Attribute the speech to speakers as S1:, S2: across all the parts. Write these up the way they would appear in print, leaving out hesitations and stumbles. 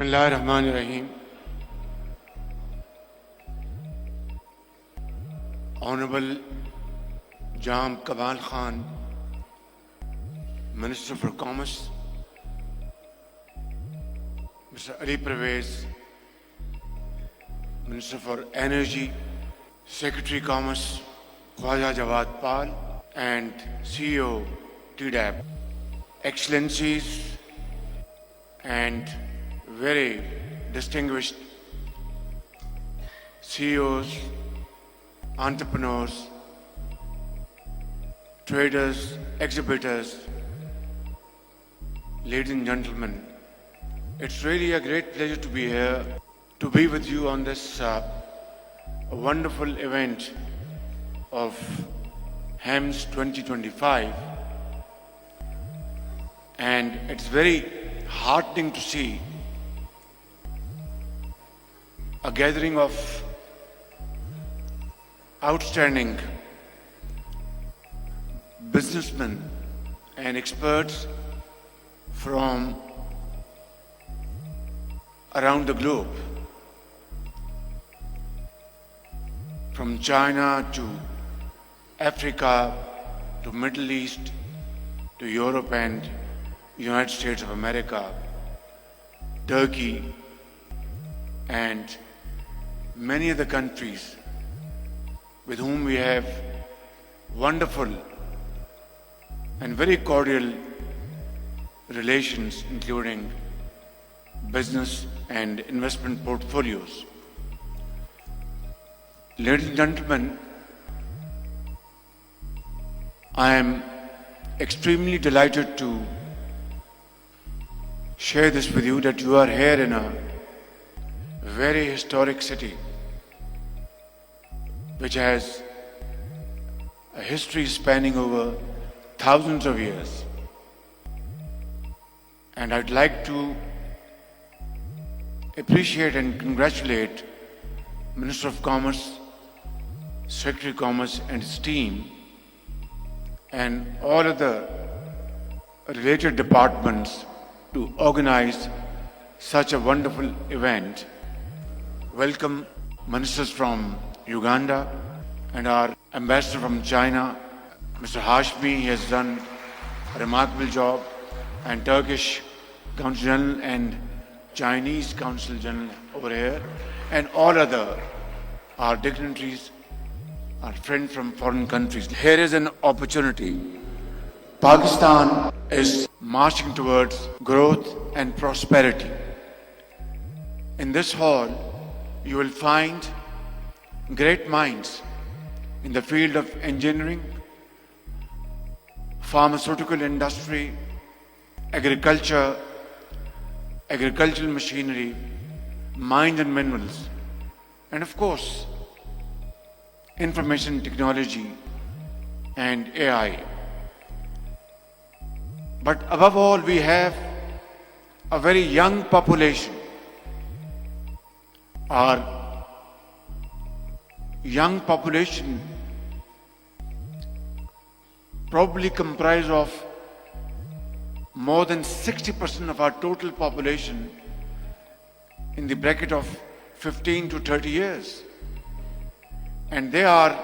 S1: Bismillahirrahmanirrahim. Honorable Jam Kamal Khan, Minister for Commerce, Mr. Ali Pervez, Minister for Energy, Secretary Commerce, Khwaja Jawad Pal, and CEO TDAP, Excellencies and very distinguished CEOs, entrepreneurs, traders, exhibitors, ladies and gentlemen, it's really a great pleasure to be here, to be with you on this wonderful event of HEMS 2025. And it's very heartening to see a gathering of outstanding businessmen and experts from around the globe, from China to Africa to Middle East to Europe and United States of America, Turkey, and many other countries with whom we have wonderful and very cordial relations, including business and investment portfolios. Ladies and gentlemen, I am extremely delighted to share this with you that you are here in a very historic city which has a history spanning over thousands of years. And I'd like to appreciate and congratulate Minister of Commerce, Secretary of Commerce and his team, and all other related departments to organize such a wonderful event. Welcome ministers from Uganda and our ambassador from China, Mr. Hashmi. He has done a remarkable job, and Turkish Consul General and Chinese Consul General over here, and all other our dignitaries, our friends from foreign countries. Here is an opportunity. Pakistan is marching towards growth and prosperity. In this hall, you will find great minds in the field of engineering, pharmaceutical industry, agriculture, agricultural machinery, mines and minerals, and of course, information technology and AI. But above all, we have a very young population. Our young population probably comprise of more than 60% of our total population in the bracket of 15 to 30 years. And they are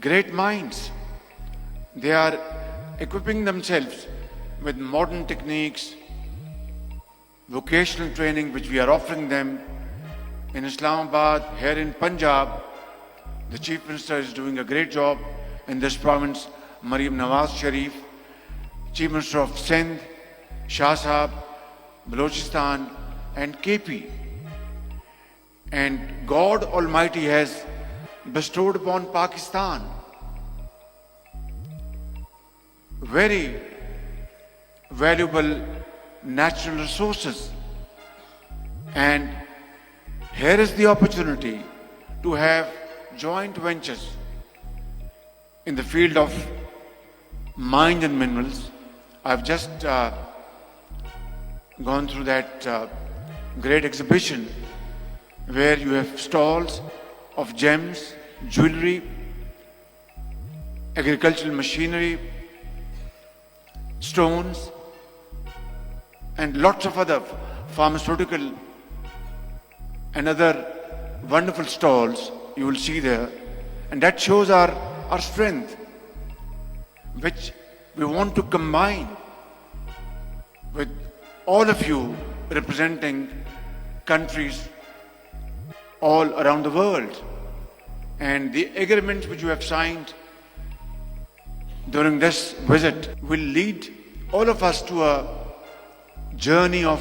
S1: great minds. They are equipping themselves with modern techniques, vocational training which we are offering them in Islamabad. Here in Punjab, the Chief Minister is doing a great job in this province, Maryam Nawaz Sharif, Chief Minister of Sindh, Shah Sahab, Balochistan and KP. And God Almighty has bestowed upon Pakistan very valuable natural resources. And here is the opportunity to have joint ventures in the field of mines and minerals. I've just gone through that great exhibition where you have stalls of gems, jewelry, agricultural machinery, stones, and lots of other pharmaceutical and other wonderful stalls you will see there. And that shows our strength, which we want to combine with all of you representing countries all around the world. And the agreements which you have signed during this visit will lead all of us to a journey of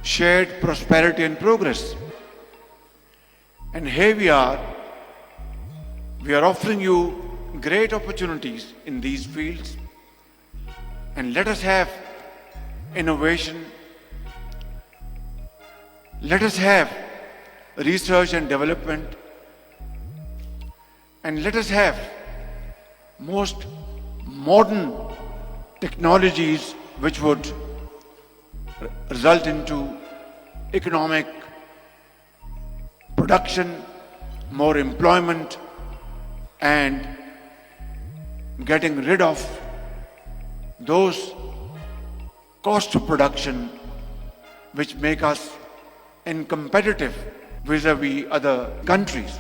S1: shared prosperity and progress. And here we are offering you great opportunities in these fields. And let us have innovation. Let us have research and development. And let us have most modern technologies which would result into economic production, more employment, and getting rid of those costs of production which make us uncompetitive vis-a-vis other countries.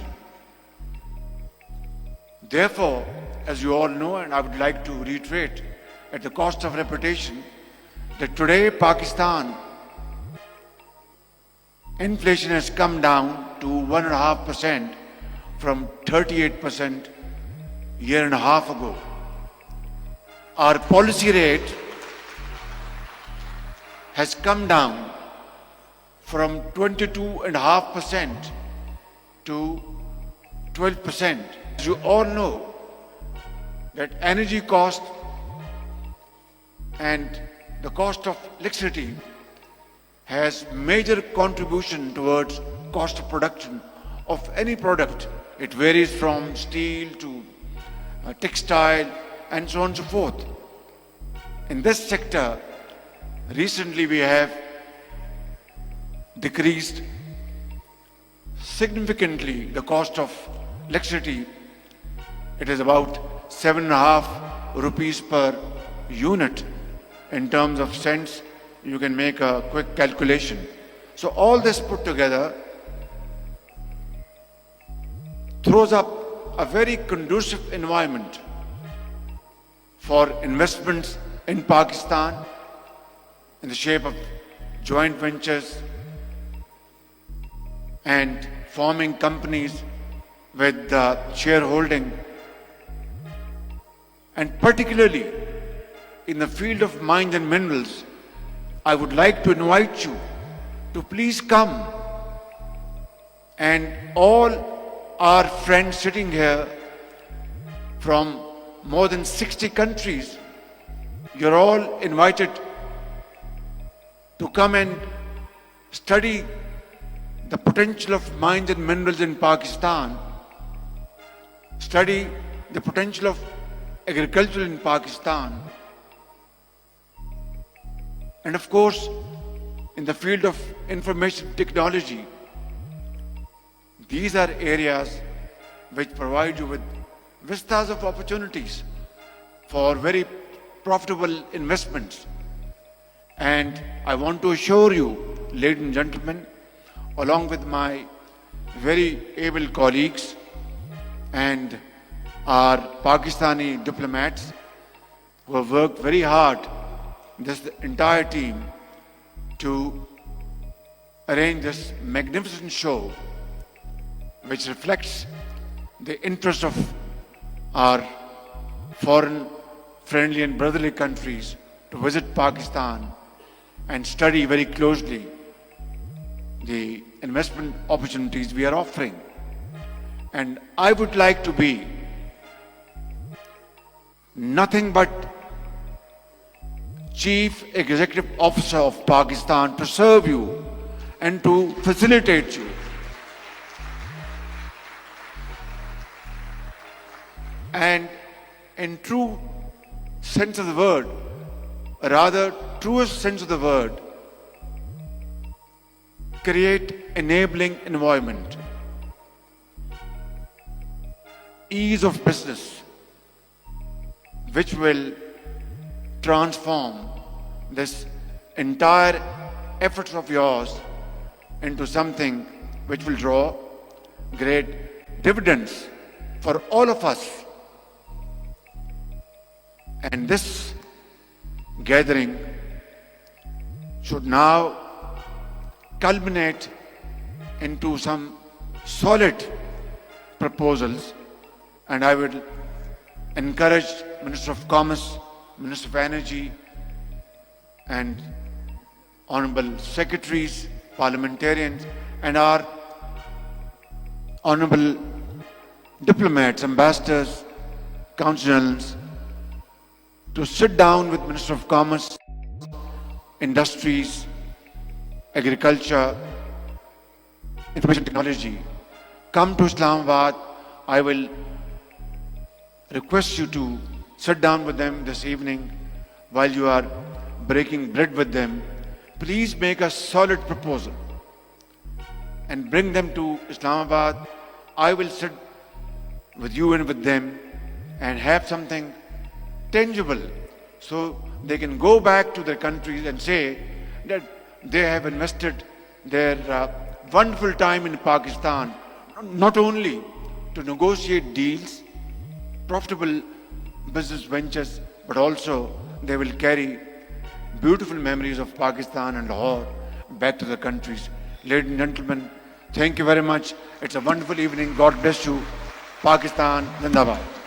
S1: Therefore, as you all know, and I would like to reiterate at the cost of repetition, that today Pakistan inflation has come down to 1.5% from 38% year and a half ago. Our policy rate has come down from 22.5% to 12%. As you all know, that energy cost and the cost of electricity has major contribution towards cost of production of any product. It varies from steel to textile and so on and so forth. In this sector, recently we have decreased significantly the cost of electricity. It is about 7.5 rupees per unit. In terms of cents, you can make a quick calculation. So all this put together throws up a very conducive environment for investments in Pakistan in the shape of joint ventures and forming companies with shareholding. And particularly in the field of mines and minerals, I would like to invite you to please come, and all our friends sitting here from more than 60 countries, you're all invited to come and study the potential of mines and minerals in Pakistan, study the potential of agriculture in Pakistan, and of course, in the field of information technology. These are areas which provide you with vistas of opportunities for very profitable investments. And I want to assure you, ladies and gentlemen, along with my very able colleagues and our Pakistani diplomats who have worked very hard, this entire team, to arrange this magnificent show which reflects the interest of our foreign friendly and brotherly countries to visit Pakistan and study very closely the investment opportunities we are offering. And I would like to be nothing but Chief Executive Officer of Pakistan to serve you and to facilitate you. And in true sense of the word, rather truest sense of the word, create enabling environment, ease of business, which will transform this entire efforts of yours into something which will draw great dividends for all of us. And this gathering should now culminate into some solid proposals, and I would encourage Minister of Commerce, Minister of Energy, and honorable secretaries, parliamentarians, and our honorable diplomats, ambassadors, councillors, to sit down with Minister of Commerce, Industries, Agriculture, Information Technology. Come to Islamabad. I will request you to sit down with them this evening while you are breaking bread with them. Please make a solid proposal and bring them to Islamabad. I will sit with you and with them and have something tangible so they can go back to their countries and say that they have invested their wonderful time in Pakistan, not only to negotiate deals, profitable business ventures, but also they will carry beautiful memories of Pakistan and Lahore back to their countries. Ladies and gentlemen, thank you very much. It's a wonderful evening. God bless you. Pakistan, Zindabad.